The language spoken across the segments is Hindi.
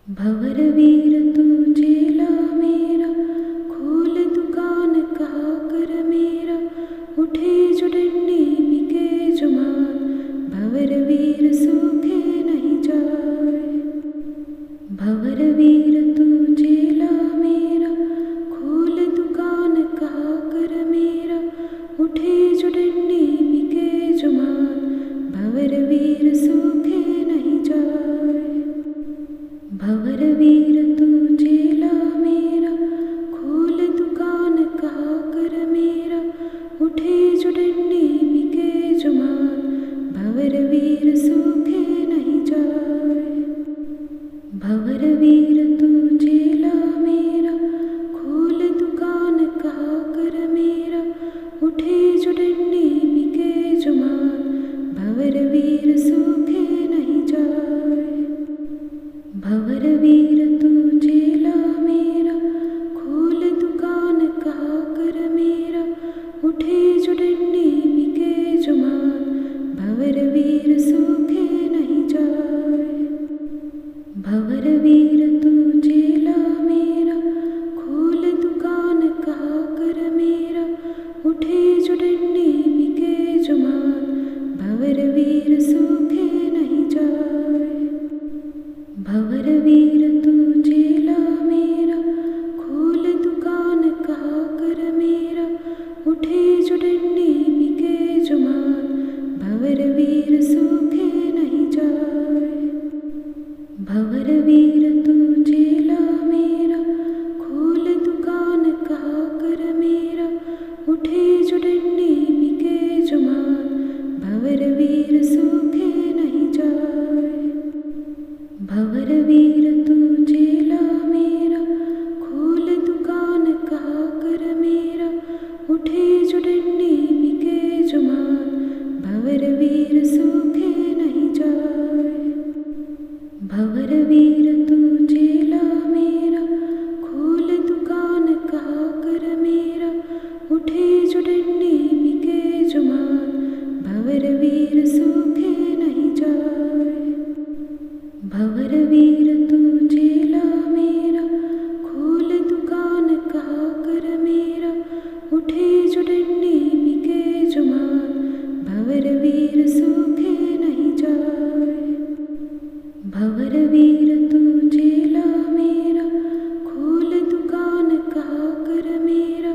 भंवर वीर तू चेला मेरा, खोल दुकान कहा कर मेरा, उठे जो डंडी बिके जो माल, भंवर वीर सूखे नहीं जाए। भंवर वीर तू चेला मेरा, खोल दुकान कहा कर मेरा, उठे जो डंडी बिके जो माल, भंवर वीर सूखे नहीं जाए। भंवर वीर तू चेला मेरा, खोल दुकान कहा कर मेरा, उठे जो डंडी बिके जो माल, भंवर वीर सूखे नहीं जाए। भंवर वीर तू चेला मेरा, खोल दुकान कहा कर मेरा, उठे जो डंडी बिके जो माल, भंवर वीर सूखे नहीं जाए। भंवर वीर तू चेला मेरा, खोल दुकान कहा कर मेरा, उठे जो डंडी बिके जो माल, भंवर वीर सूखे नहीं जाए। भंवर वीर तू चेला मेरा, खोल दुकान कहा कर मेरा, उठे जो डंडी बिके जो माल, भंवर वीर सूखे नहीं जाए। भंवर वीर तू चेला मेरा, खोल दुकान कहा कर मेरा, उठे जो डंडी बिके जो माल, भंवर वीर सूखे नहीं जाए। भंवर वीर तू चेला मेरा, खोल दुकान कहा कर मेरा, उठे जो डंडी बिके जो माल, भंवर वीर सूखे नहीं जाए। भंवर वीर तू चेला मेरा, खोल दुकान कहा कर मेरा, उठे जो डंडी बिके जो माल, भंवर वीर सूखे नहीं जाए। भंवर वीर तू चेला मेरा, खोल दुकान कहा कर मेरा, उठे जो डंडी बिके जो माल, भंवर वीर सूखे नहीं जाए। भंवर वीर तू चेला मेरा, खोल दुकान कहा कर मेरा, उठे जो डंडी बिके जो माल, भंवर वीर सूखे नहीं जाए। भंवर वीर तू चेला मेरा, खोल दुकान कहा कर मेरा,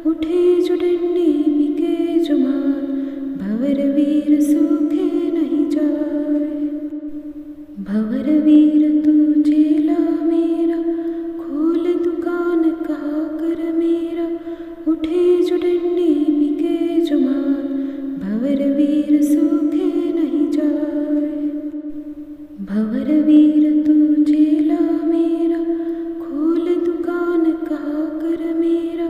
उठे जो डंडी बिके जो माल, भंवर वीर सूखे नहीं जाए। भंवर वीर तू चेला मेरा, खोल दुकान कहा कर मेरा, उठे जो डंडी बिके जो माल, भंवर वीर सूखे नहीं जाए। भंवर वीर तू चेला मेरा, खोल दुकान कहा कर मेरा,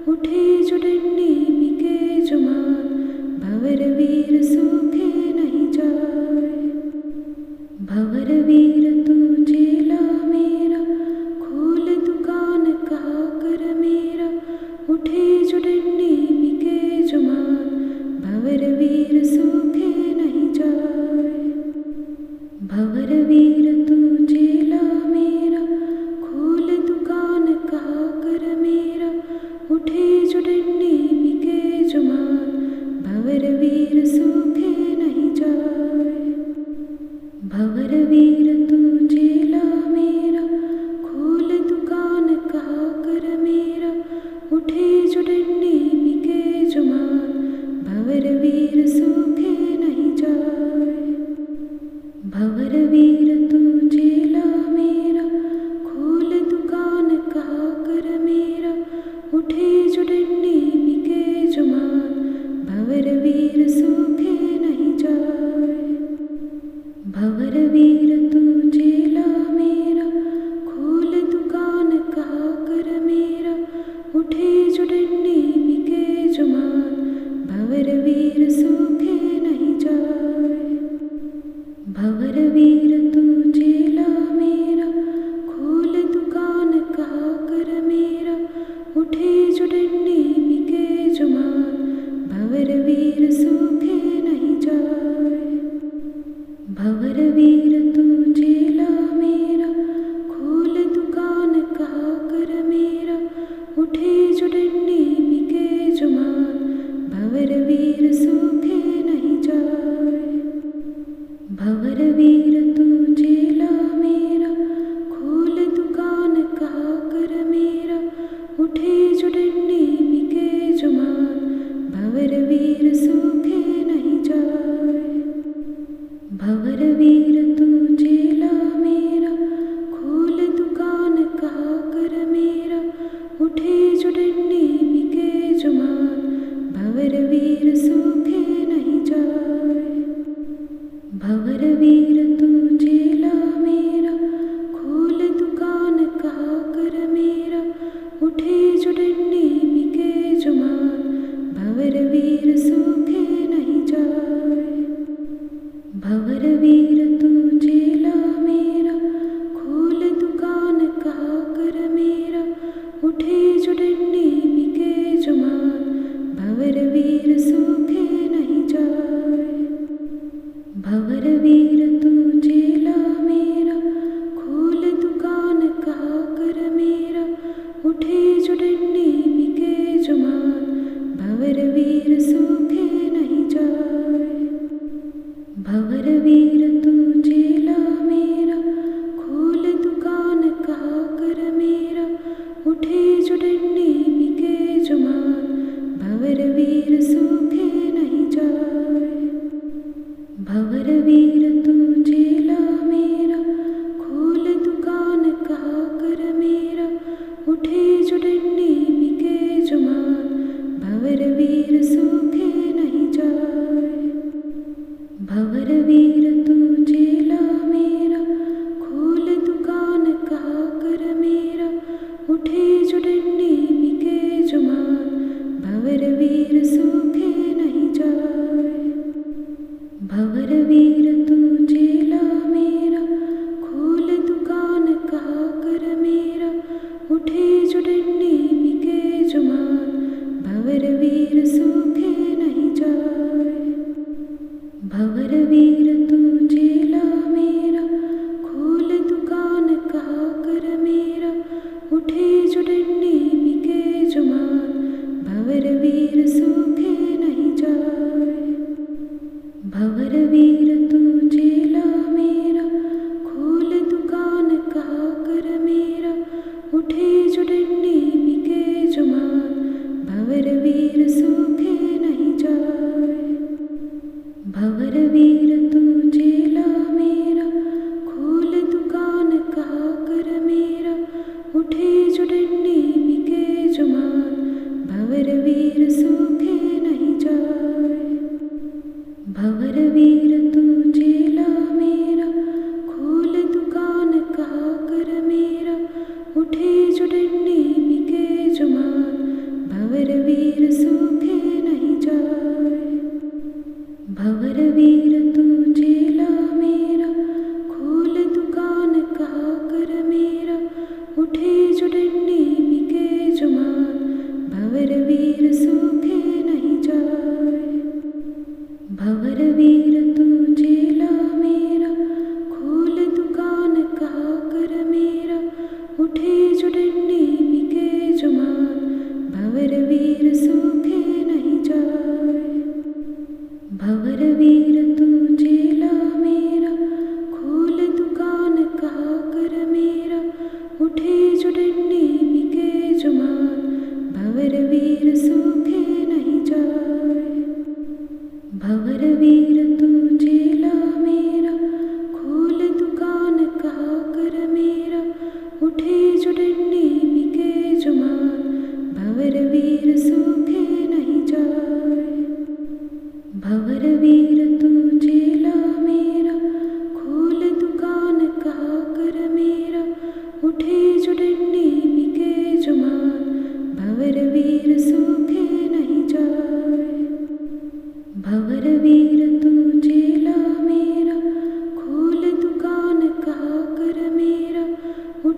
उठे जो डंडी बिके जो माल, भंवर वीर सूखे नहीं जाए। भंवर वीर तू चेला मेरा, खोल दुकान कहा कर मेरा, उठे जो डंडी बिके जो माल, भंवर वीर सूखे नहीं जाए। भंवर वीर तू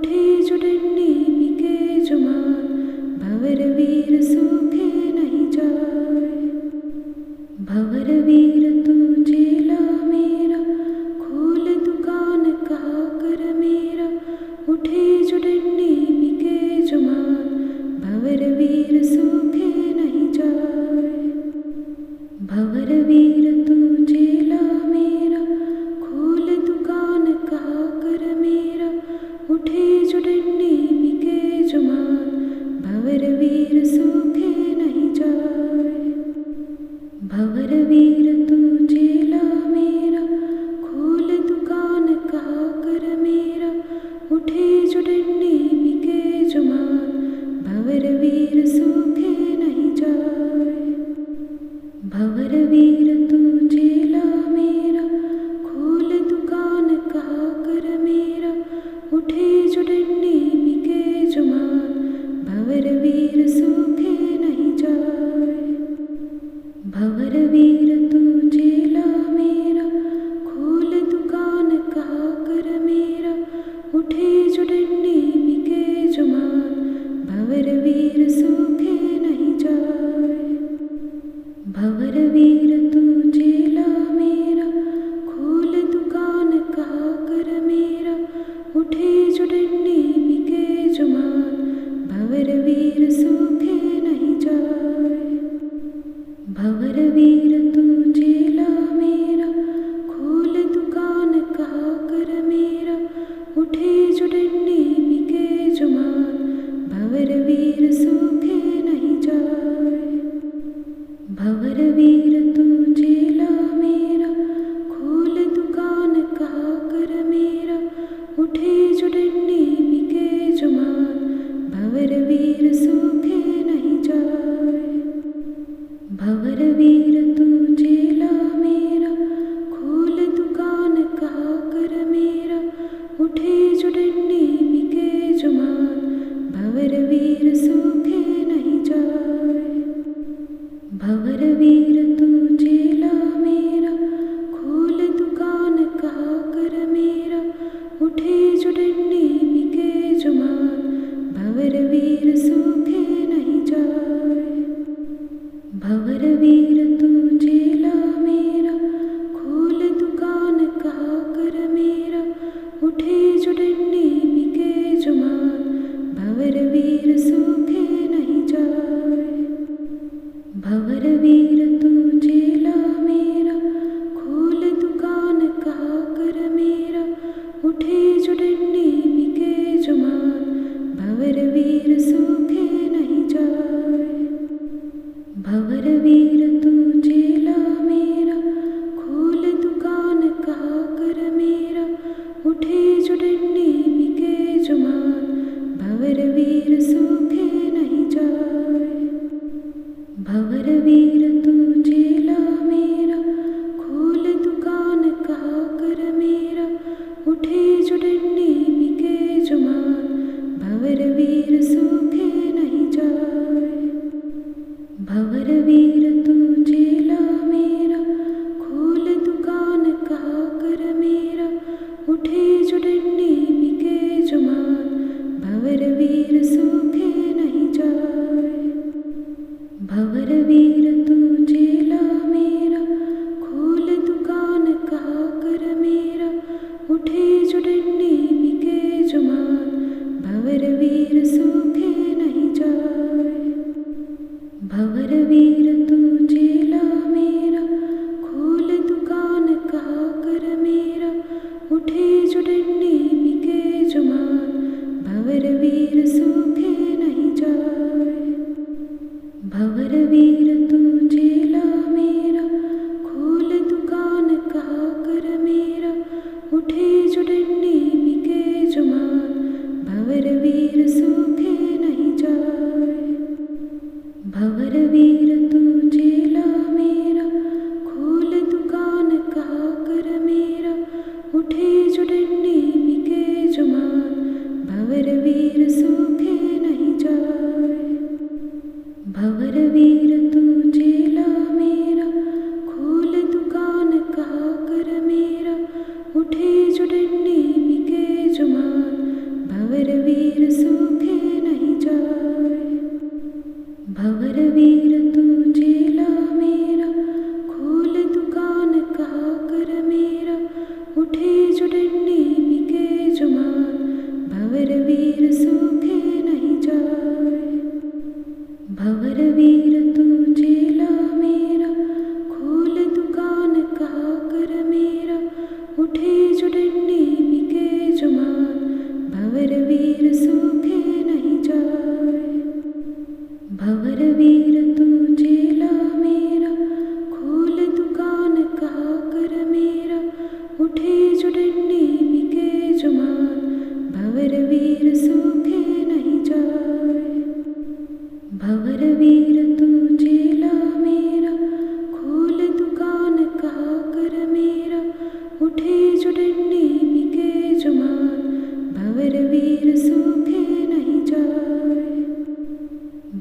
उठे जो डंडी बिके जो मान, भंवर वीर सूखे नहीं जाए। भंवर वीर तू चेला मेरा, खोल दुकान कहा कर मेरा, उठे जो डंडी बिके जो मान, भंवर वीर सूखे नहीं जाए। भंवर वीर तू चेला मेरा, खोल दुकान कहा कर मेरा, उठे जो डंडी बिके जो मान, भंवर वीर सूखे नहीं जाए। भंवर वीर तू चेला मेरा, खोल दुकान कहा कर मेरा, उठे जो डंडी बिके जो मान, भंवर वीर सूखे नहीं जाए। भंवर वीर तू चेला मेरा, खोल दुकान कहा कर मेरा, उठे जो डंडी बिके जो मान, भंवर वीर सूखे नहीं जाए। भंवर वीर तू चेला मेरा, खोल दुकान कहा कर मेरा, उठे जो डंडी बिके जो मान, भंवर वीर सूखे नहीं जाए। भंवर वीर तू चेला मेरा, खोल दुकान कहा कर मेरा, उठे जो डंडी बिके जो मान, भंवर वीर सूखे नहीं जाए। भंवर वीर तू चेला मेरा, खोल दुकान कहा कर मेरा, उठे जो डंडी बिके जो मान, भंवर वीर सूखे नहीं जाए। भंवर वीर तू चेला मेरा, खोल दुकान कहा कर मेरा, उठे जो डंडी बिके जो मान, भंवर वीर सूखे नहीं जाए। भंवर वीर तू चेला मेरा, खोल दुकान कहा कर मेरा, उठे जो डंडी बिके जो मान, भंवर वीर सूखे नहीं जाए। भंवर वीर तू चेला मेरा, खोल दुकान कहा कर मेरा, उठे जो डंडी बिके जो मान, भंवर वीर सूखे नहीं जाए। भंवर वीर तू चेला मेरा, खोल दुकान कहा कर मेरा, उठे जो डंडी बिके जो मान, भंवर वीर सूखे नहीं जाए। भंवर वीर तू चेला मेरा, खोल दुकान कहा कर मेरा, उठे जो डंडी भंवर वीर सूखे नहीं जाए। भंवर वीर तू चेला मेरा, खोल दुकान कहा कर मेरा, उठे जो डंडी बिके जो माल, भंवर वीर सूखे नहीं जाए। भंवर वीर तू चेला मेरा, खोल दुकान कहा कर मेरा, उठे जो डंडी बिके जो माल, भंवर वीर सूखे नहीं जाए। भंवर वीर तू चेला मेरा, खोल दुकान कहा कर मेरा, उठे जो डंडी बिके जो माल, भंवर वीर सूखे नहीं जाए।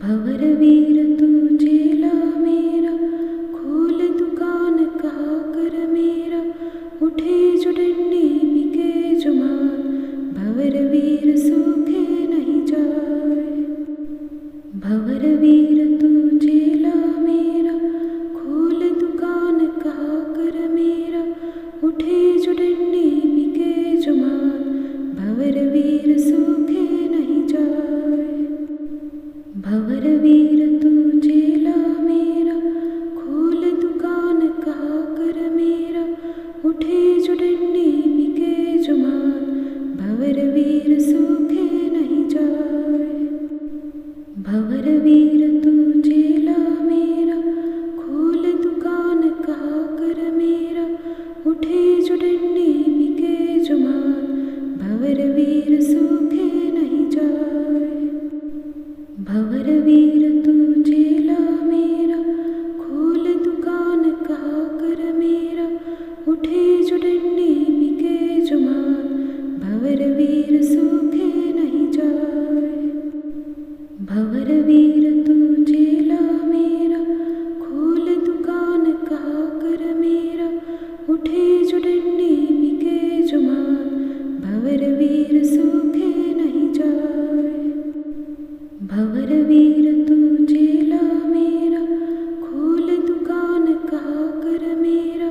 भंवर वीर तू चेला मेरा, खोल दुकान कहा कर मेरा, उठे जो डंडी बिके जो माल, भंवर वीर सूखे नहीं जाए। भंवर वीर तू चेला मेरा, खोल दुकान कहा कर मेरा, उठे जो डंडी बिके जो माल, भंवर वीर सूखे नहीं जाए। भंवर वीर तू चेला मेरा, खोल दुकान कहा कर मेरा, उठे जो डंडी बिके जो माल, भंवर वीर सूखे नहीं जाए। भंवर वीर तू चेला मेरा, खोल दुकान कहा कर मेरा, उठे जो डंडी बिके जो माल, भंवर वीर सूखे नहीं जाए। भंवर वीर तू चेला मेरा, खोल दुकान कहा कर मेरा, उठे जो डंडी बिके जो माल, भंवर वीर सूखे नहीं जाए। भंवर वीर तू चेला मेरा, खोल दुकान कहा कर मेरा, उठे जो डंडी बिके जो माल, भंवर वीर सूखे नहीं जाए। भंवर वीर तू चेला मेरा, खोल दुकान कहा कर मेरा,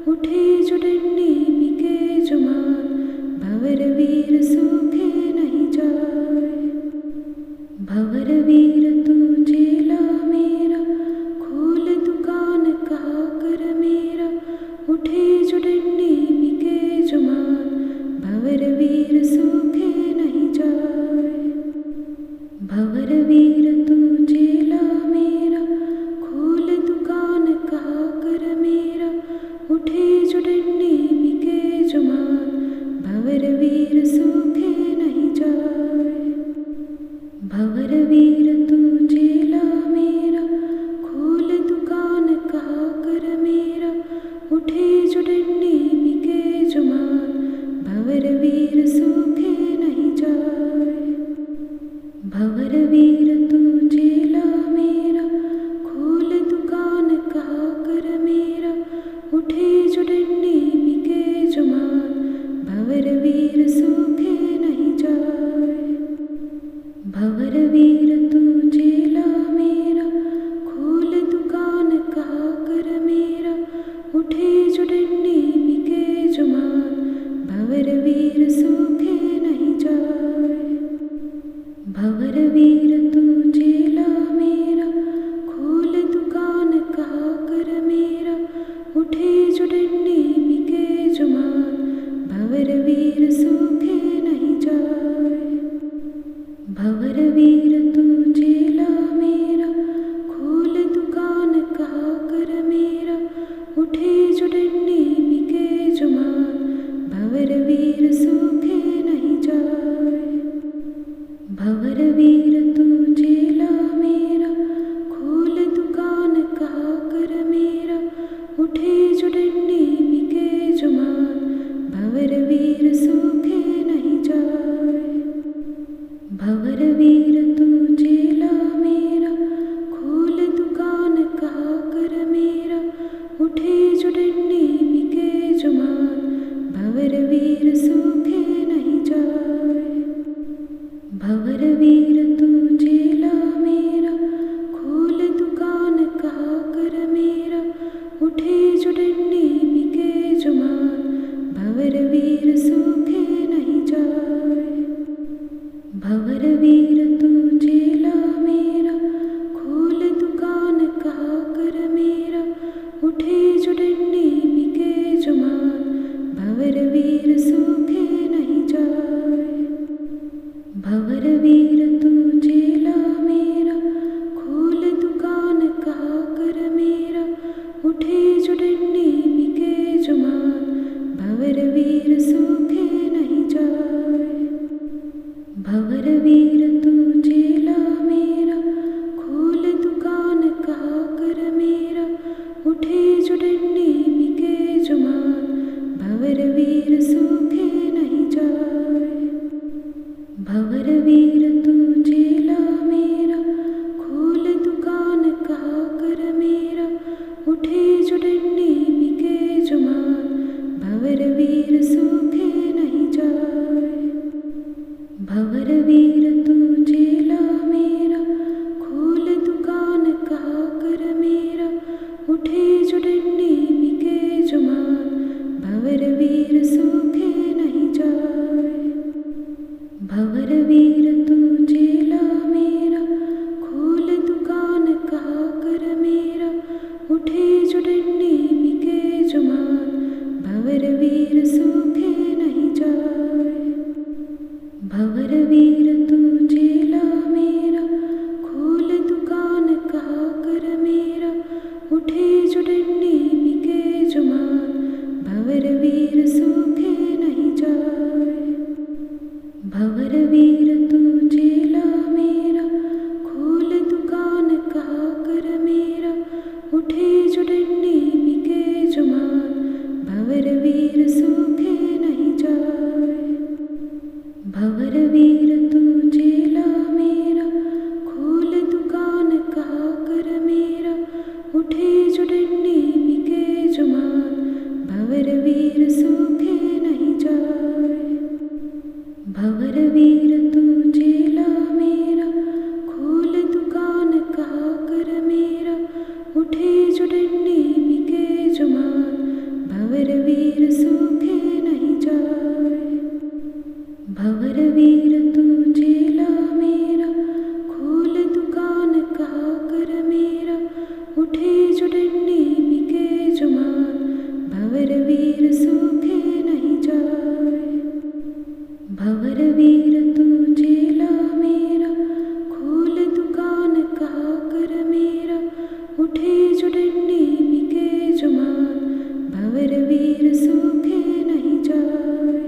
उठे जो डंडी बिके जो माल, भंवर वीर सूखे नहीं जाए। भंवर वीर तू चेला मेरा, खोल दुकान कहा कर मेरा, उठे जो डंडी बिके जो माल, भंवर वीर सूखे नहीं जाए। भंवर वीर तू चेला मेरा, खोल दुकान कहा कर मेरा, उठे जो डंडी बिके जो माल, भंवर वीर सूखे नहीं जाए। भंवर वीर तू चेला मेरा, खोल दुकान कहा कर मेरा, उठे जो डंडी बिके जो माल, भंवर वीर सूखे नहीं जाए। भंवर वीर तू चेला मेरा, खोल दुकान कहा कर मेरा, उठे जो डंडी बिके जो माल, भंवर वीर सूखे नहीं जाए। भंवर वीर तू चेला मेरा, खोल दुकान कहा कर मेरा, उठे जो डंडी बिके जो माल, भंवर वीर सूखे नहीं जाए। भंवर वीर तू चेला मेरा, खोल दुकान कहा कर मेरा, उठे जो डंडी बिके जो माल, भंवर वीर सूखे नहीं जाए। भंवर वीर तू चेला मेरा, खोल दुकान कहा कर मेरा, उठे जो डंडी बिके जो माल, भंवर वीर सूखे नहीं जाए। भंवर वीर तू चेला मेरा, खोल दुकान कहा कर मेरा, उठे जो डंडी बिके जो माल, भंवर वीर सूखे नहीं जाए। भंवर वीर तू चेला मेरा, खोल दुकान कहा कर मेरा, उठे जो डंडी बिके जो माल, भंवर वीर सूखे नहीं जाए। भंवर वीर तू चेला मेरा, खोल दुकान कहा कर मेरा, उठे जो डंडी बिके जो माल, भंवर वीर सूखे नहीं जाए। भंवर वीर तू चेला मेरा, खोल दुकान कहा कर मेरा, उठे जो डंडी बिके जो माल, भंवर वीर सूखे नहीं जाए। भंवर वीर तू चेला मेरा, खोल दुकान कहा कर मेरा, उठे जो डंडी बिके जो माल, भंवर वीर सूखे नहीं जाए। भंवर वीर तू चेला मेरा, खोल दुकान कहा कर मेरा, उठे जो डंडी बिके जो माल, भंवर वीर सूखे नहीं जाए। भंवर वीर तू चेला मेरा, खोल दुकान कहा कर मेरा, उठे जो डंडी बिके जो माल, भंवर वीर सूखे नहीं जाए। भंवर वीर तू चेला मेरा, खोल दुकान कहा कर मेरा, उठे जो डंडी बिके जो माल, भंवर वीर सूखे नहीं जाए। भंवर वीर तू चेला मेरा, खोल दुकान कहा कर मेरा, उठे जो डंडी बिके जो माल, भंवर वीर सूखे नहीं जाए। भंवर वीर तू चेला मेरा, खोल दुकान कहा कर मेरा, उठे जो डंडी बिके जो माल, भंवर वीर सूखे नहीं जाए। भंवर वीर तू चेला मेरा, खोल दुकान कहा कर मेरा, उठे जो डंडी बिके जो माल, भंवर वीर सूखे नहीं जाए। भंवर वीर तू चेला मेरा, खोल दुकान कहा कर मेरा, उठे जो डंडी बिके जो माल, भंवर वीर सूखे नहीं जाए। भंवर वीर तू चेला मेरा, खोल दुकान कहा कर मेरा, उठे जो डंडी बिके जो माल, भंवर वीर सूखे नहीं जाए। भंवर वीर तू चेला मेरा, खोल दुकान कहा कर मेरा, उठे जो डंडी बिके जो माल, भंवर वीर सूखे नहीं जाए। भंवर वीर तू चेला मेरा, खोल दुकान कहा कर मेरा, उठे जो डंडी बिके जो माल, भंवर वीर सूखे नहीं जाए।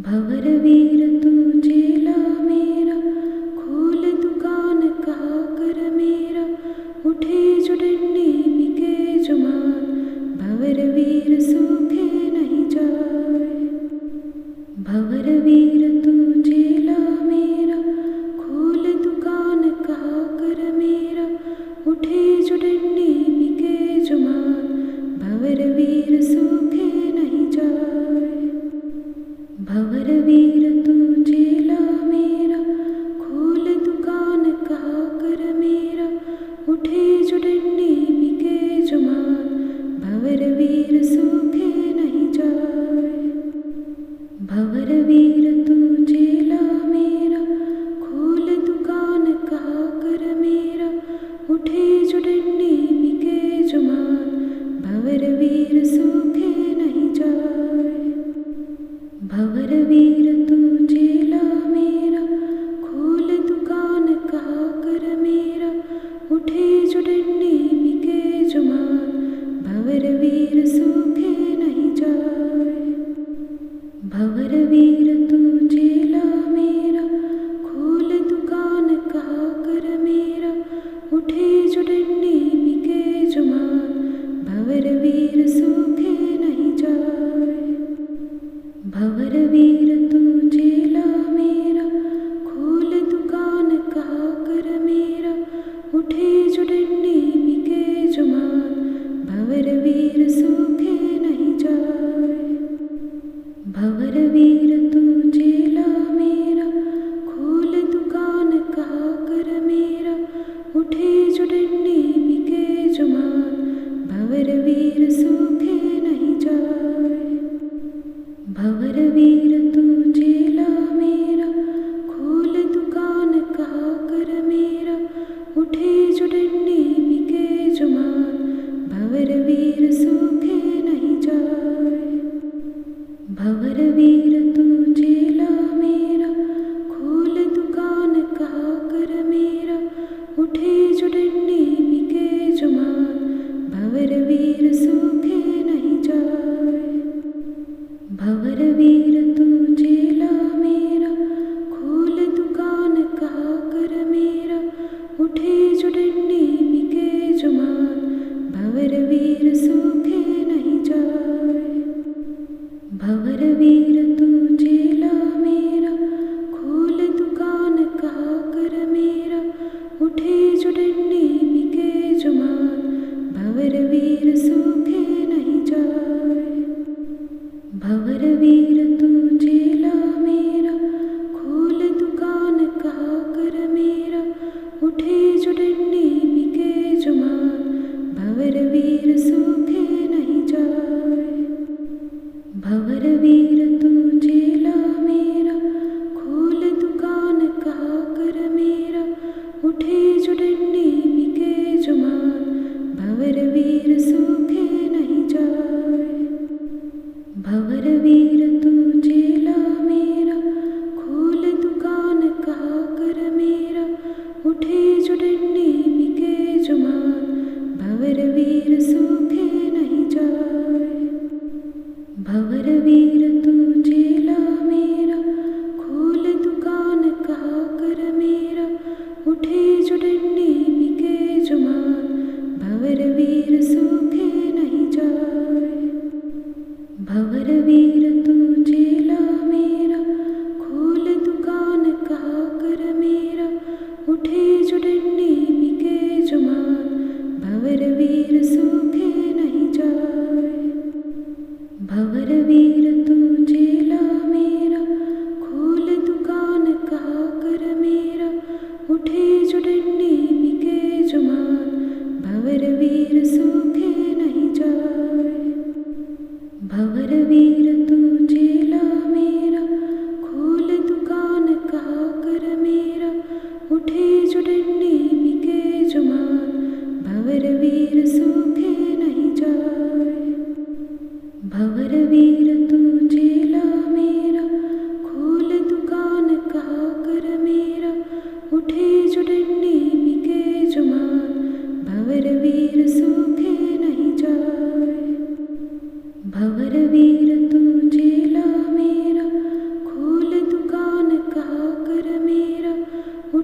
भंवर वीर तू चेला मेरा, खोल दुकान कहा कर मेरा, उठे जो डंडी बिके जो माल, भंवर वीर सूखे नहीं जाए। भंवर वीर तू चेला मेरा, खोल दुकान कहा कर मेरा, उठे जो डंडी बिके जो माल, भंवर वीर सूखे नहीं जाए। भंवर वीर तू चेला मेरा, खोल दुकान कहा कर मेरा, उठे जो डंडी बिके जो माल, भंवर वीर सूखे नहीं जाए। भंवर वीर तू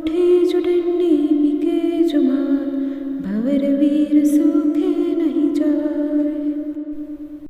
उठे